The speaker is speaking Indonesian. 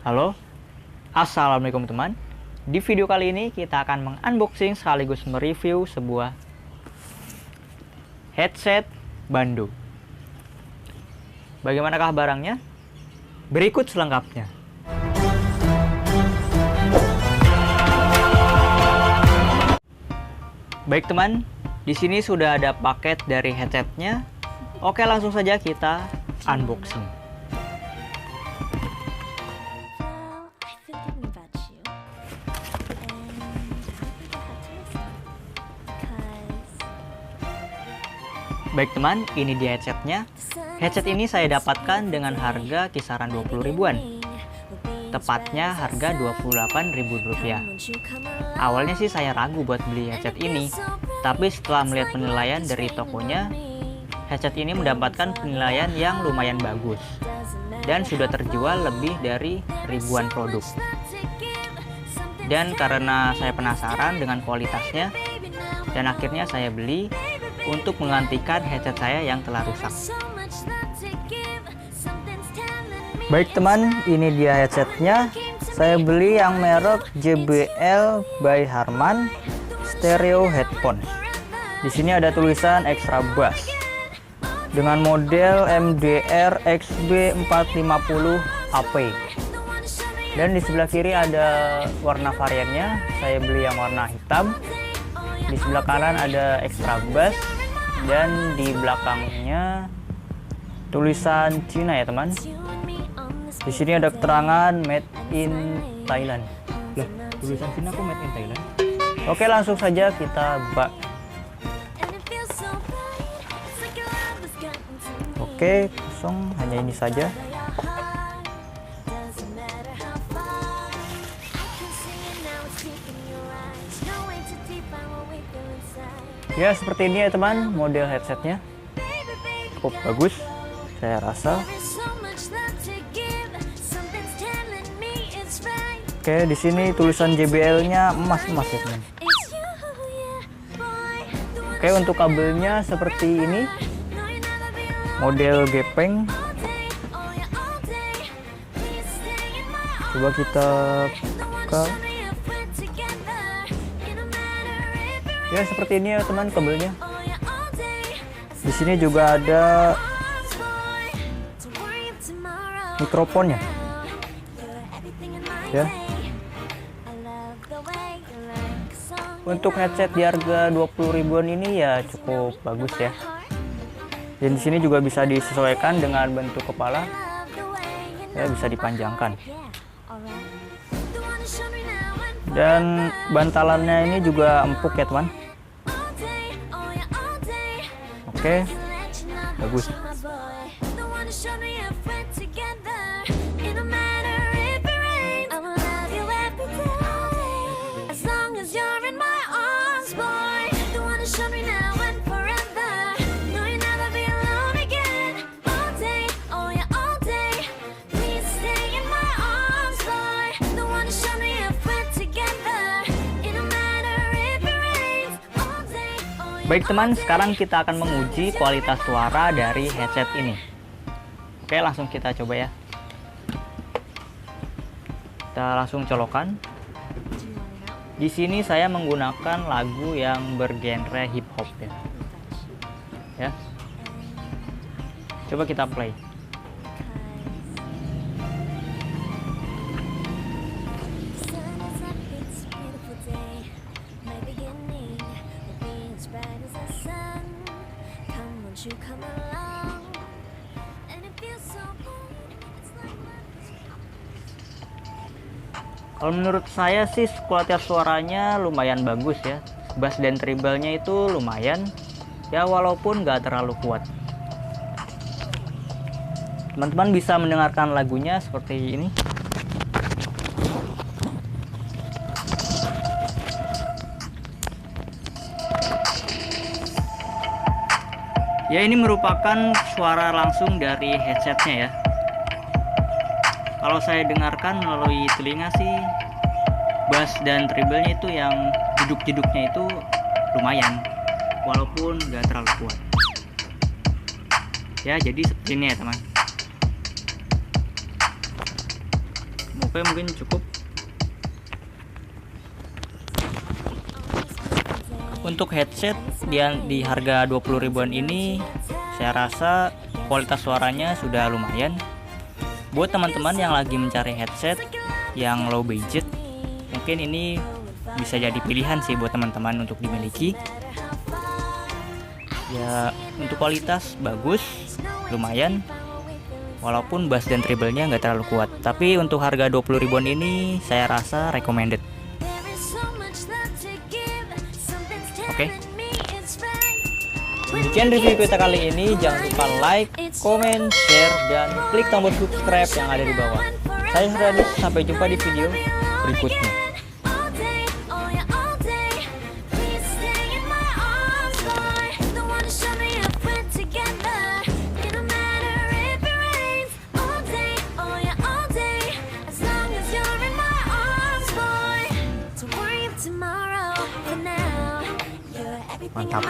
Halo, assalamualaikum teman. Di video kali ini kita akan mengunboxing sekaligus mereview sebuah headset Bando. Bagaimanakah barangnya? Berikut selengkapnya. Baik teman, di sini sudah ada paket dari headsetnya. Oke, langsung saja kita unboxing. Baik teman, ini dia headsetnya. Headset ini saya dapatkan dengan harga kisaran 20 ribuan. Tepatnya harga Rp28.000. Awalnya sih saya ragu buat beli headset ini, tapi setelah melihat penilaian dari tokonya, headset ini mendapatkan penilaian yang lumayan bagus dan sudah terjual lebih dari ribuan produk. Dan karena saya penasaran dengan kualitasnya, dan akhirnya saya beli untuk menggantikan headset saya yang telah rusak. Baik teman, ini dia headsetnya. Saya beli yang merek JBL by Harman Stereo Headphone. Di sini ada tulisan Extra Bass dengan model MDR XB450 AP. Dan di sebelah kiri ada warna variannya. Saya beli yang warna hitam. Di sebelah kanan ada Extra Bass dan di belakangnya tulisan Cina ya teman. Di sini ada keterangan Made in Thailand. Loh, tulisan Cina kok Made in Thailand? Oke, langsung saja kita bak. Oke, kosong, hanya ini saja. Ya, seperti ini ya teman, model headsetnya cukup bagus, saya rasa. Oke, di sini tulisan JBL-nya emas-emas ya teman. Oke, untuk kabelnya seperti ini, model gepeng. Coba kita buka. Ya, seperti ini ya teman kabelnya. Di sini juga ada mikrofonnya. Ya. Untuk headset di harga 20 ribuan ini ya cukup bagus ya. Dan di sini juga bisa disesuaikan dengan bentuk kepala. Ya, bisa dipanjangkan. Dan bantalannya ini juga empuk ya teman. Oke, bagus. Baik teman, sekarang kita akan menguji kualitas suara dari headset ini. Oke, langsung kita coba ya. Kita langsung colokan. Di sini saya menggunakan lagu yang bergenre hip hop ya. Ya. Coba kita play. Kalau menurut saya sih kualitas suaranya lumayan bagus ya. Bass dan treble-nya itu lumayan ya, walaupun nggak terlalu kuat. Teman-teman bisa mendengarkan lagunya seperti ini. Ya, ini merupakan suara langsung dari headsetnya ya. Kalau saya dengarkan melalui telinga sih, bass dan treble-nya itu yang jeduk-jeduknya itu lumayan, walaupun nggak terlalu kuat. Ya, jadi seperti ini ya teman. Oke, mungkin cukup. Untuk headset di harga 20 ribuan ini, saya rasa kualitas suaranya sudah lumayan. Buat teman-teman yang lagi mencari headset yang low budget, mungkin ini bisa jadi pilihan sih buat teman-teman untuk dimiliki. Ya, untuk kualitas bagus, lumayan. Walaupun bass dan treble-nya nggak terlalu kuat, tapi untuk harga 20 ribuan ini saya rasa recommended. Oke. Demikian review kita kali ini. Jangan lupa like, comment, share, dan klik tombol subscribe yang ada di bawah. Saya Hradis, sampai jumpa di video berikutnya. Mantap.